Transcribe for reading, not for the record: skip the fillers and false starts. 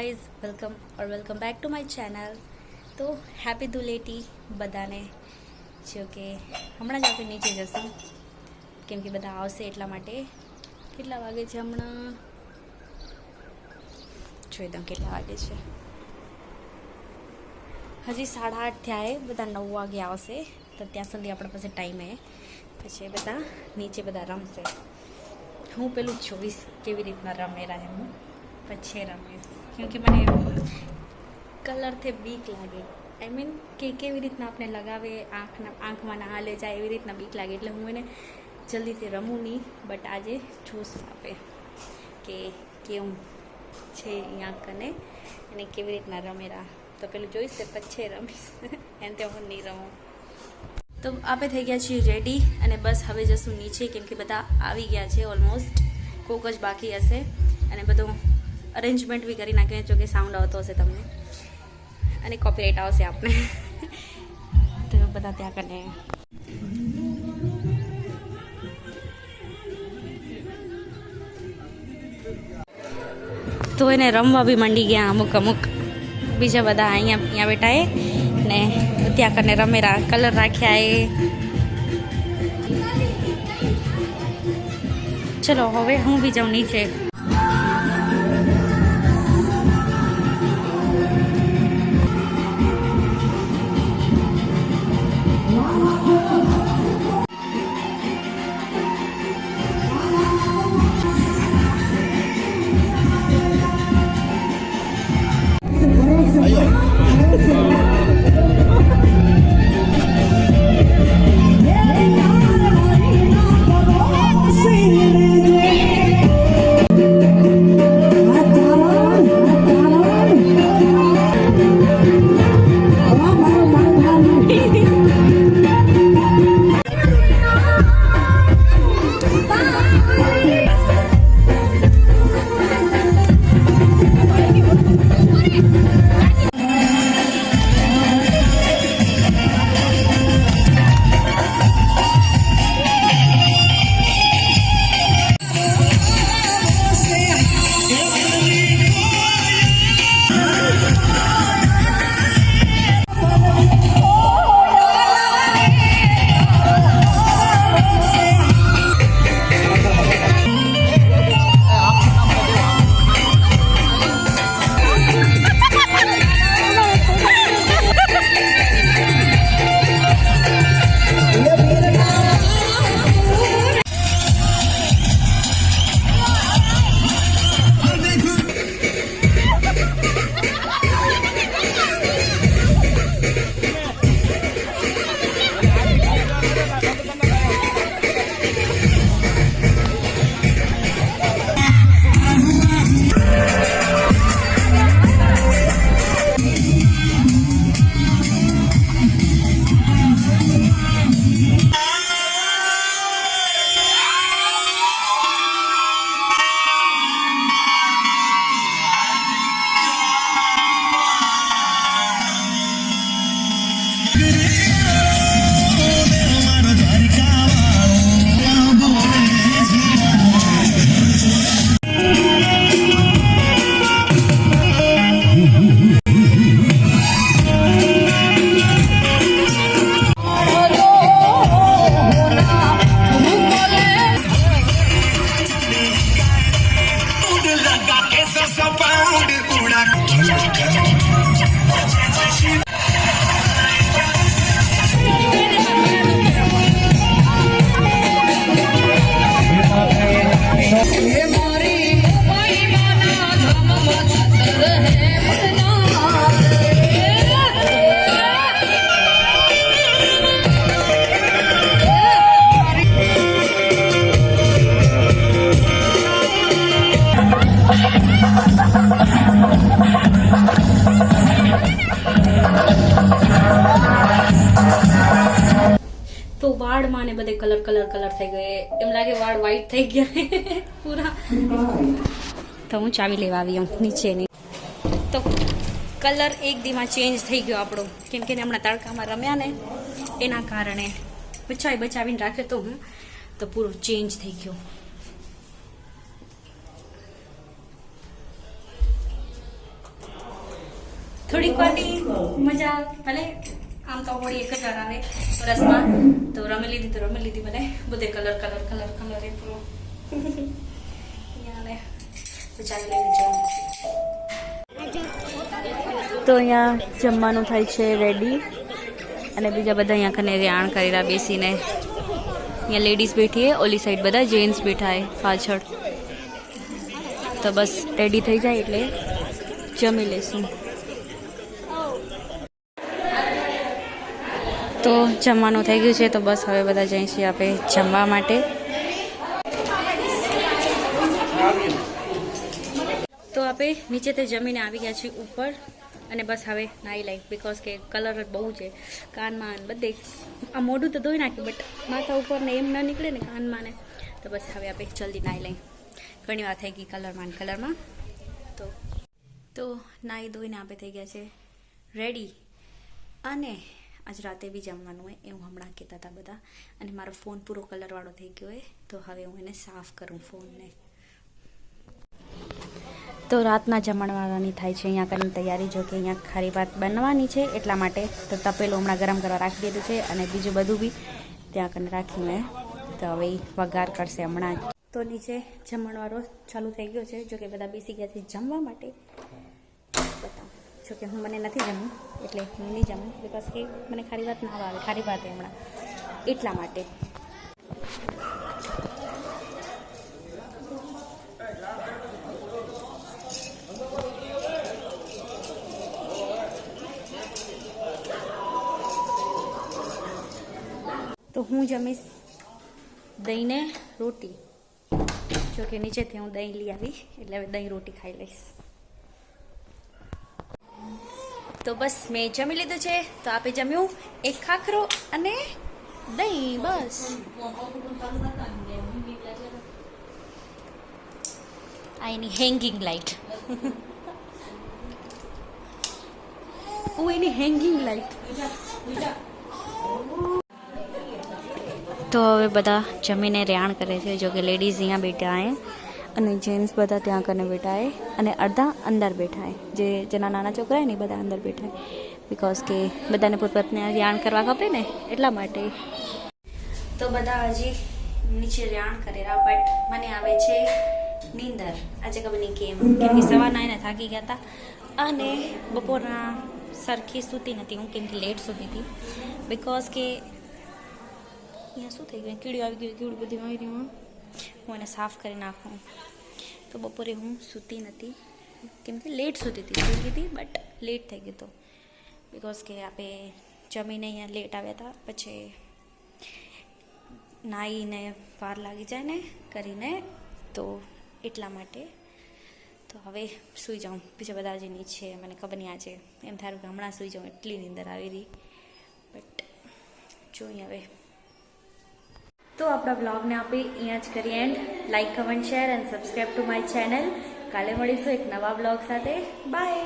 Guys welcome back to my channel. तो happy Dhuleti बधाने। जो कि हमણાં જ આપણે નીચે જશું કેમ કે બધા આવશે એટલા માટે। કેટલા વાગે છે હમણાં જોઈ દઉં કેટલા વાગે છે। હજી 8:30 થયા છે, બધા 9 વાગે આવશે તો ત્યાં સુધી આપણા પાસે ટાઈમ છે। પછી બધા નીચે બધા રમશે। હું પેલું જોઈશ કેવી રીતના રમેરા છે હું પછી રમીશ કેમકે મને કલરથી બીક લાગે। આઈ મીન કે કેવી રીતના આપણે લગાવે આંખમાં ના હાલે જાય એવી રીતના બીક લાગે એટલે હું એને જલ્દીથી રમું નહીં। બટ આજે જોશ આપે કે કેવું છે અહીંયા કને એને કેવી રીતના રમેરા તો પેલું જોઈશ પછી રમીશ એમ તો હું નહીં રમું। તો આપણે થઈ ગયા છીએ રેડી અને બસ હવે જશું નીચે કેમ કે બધા આવી ગયા છે ઓલમોસ્ટ। કોક જ બાકી હશે અને બધું અરેન્જમેન્ટ બી કરી નાખ્યું જો કે સાઉન્ડ આવતો હશે તમને અને કોપીરાઇટ આવશે આપણે તો બધા ત્યાં કને તો એને રમવા બી માંડી ગયા અમુક બીજા બધા અહીંયા બેઠા એ ને ત્યાં કને રમેરા કલર રાખ્યા એ। ચલો હવે હું બી જાઉં નીચે। તો વાળમાં ને બધે કલર થઈ ગયે એમ લાગે વાળ વ્હાઈટ થઈ ગયા પૂરા। તો હું ચાવી લેવા આવી હું નીચેની તો કલર એક દીમાં ચેન્જ થઈ ગયો આપણો કેમ કે હમણાં તડકામાં રમ્યા ને એના કારણે બચાવીને રાખ્યો તો હું તો પૂરો ચેન્જ થઈ ગયો। થોડીક વારની મજા ભલે આમ તો હોળી એક જ વાર આવે વરસમાં તો રમી લીધી મને બધે કલર એ પૂરો અહીંયા તો ચાલી લઈને જવાનું તો અહીંયા જમવાનું થાય છે રેડી અને બીજા બધા અહીંયા કને રેણ કરેલા બેસીને અહીંયા લેડીઝ બેઠી હે ઓલી સાઈડ બધા જેન્ટ્સ બેઠા હે પાછળ તો બસ રેડી થઈ જાય એટલે જમી લેશું તો જમવાનું થઈ ગયું છે તો બસ હવે બધા જઈએ છીએ આપણે જમવા માટે તો આપણે નીચેથી જમીને આવી ગયા છીએ ઉપર અને બસ હવે નાહી લઈ બિકોઝ કે કલર જ બહુ છે કાનમાં બધે આ મોઢું તો ધોઈ નાખ્યું બટ માથા ઉપર ને એમ ન નીકળે ને કાનમાં ને તો બસ હવે આપણે જલ્દી નાહી લઈ ઘણી વાર થઈ ગઈ કલરમાં તો નાહી ધોઈને આપણે થઈ ગયા છે રેડી અને આજ રાતે બી જમવાનું હોય એવું હમણાં કહેતા હતા બધા અને મારો ફોન પૂરો કલરવાળો થઈ ગયો હોય તો હવે હું એને સાફ કરું ફોનને તો રાતના જમણવાળાની થાય છે અહીંયા કરીને તૈયારી જો કે અહીંયા ખારી ભાત બનવાની છે એટલા માટે તો તપેલું હમણાં ગરમ કરવા રાખી દીધું છે અને બીજું બધું બી ત્યાં કરીને રાખીને તો હવે વઘાર કરશે હમણાં જ તો નીચે જમણવાળો ચાલુ થઈ ગયો છે જો કે બધા બેસી ગયા છે જમવા માટે બતાવો જો કે મને નથી જમવું એટલે હું નહીં જમું બિકોઝ કે મને ખારી ભાત ના આવે ખારી ભાત હમણાં એટલા માટે તો હું જમીશ દહીંને રોટી જો કે નીચેથી હું દહીં લઈ આવી એટલે હવે દહીં રોટી ખાઈ લઈશ તો બસ મેં જમી લીધું છે તો આપે જમ્યું એક ખાખરો અને દહીં બસ આ એની હેંગિંગ લાઇટ એની હેંગિંગ લાઇટ તો હવે બધા જમીને રેણ કરે છે જો કે લેડીઝ અહીંયા બેઠા હે અને જેન્ટ્સ બધા ત્યાં કને બેઠા હે અને અડધા અંદર બેઠા હે જેના નાના છોકરા હે ને બધા અંદર બેઠા હે બિકોઝ કે બધાને પોતપોતને રેણ કરવા ખપે ને એટલા માટે તો બધા હજી નીચે રેણ કરેલા બટ મને આવે છે નીંદર આજે ખબર નહીં કેમ કે સવારના એને થાકી ગયા હતા અને બપોરના સરખી સૂતી નથી હું કેમ કે લેટ સૂતી હતી બિકોઝ કે અહીંયા શું થઈ ગયું કીડી આવી ગયું કીડી બધી આવી રહ્યું હું એને સાફ કરી નાખું તો બપોરે હું સૂતી નથી કેમ કે લેટ સૂતી હતી બટ લેટ થઈ ગયું હતું બિકોઝ કે આપણે જમીને અહીંયા લેટ આવ્યા હતા પછી નાહીને વાર લાગી જાય ને કરીને તો એટલા માટે તો હવે સૂઈ જાઉં બીજા બધા જે નીચે મને ખબર નહીં આજે એમ થારું કે હમણાં સૂઈ જાઉં એટલી નીંદર આવી રહી બટ જોઈએ હવે તો આપણા બ્લોગને આપણે અહીંયા જ કરીએ and like comment share and subscribe to my channel કાલે મળીશું એક નવા બ્લોગ સાથે બાય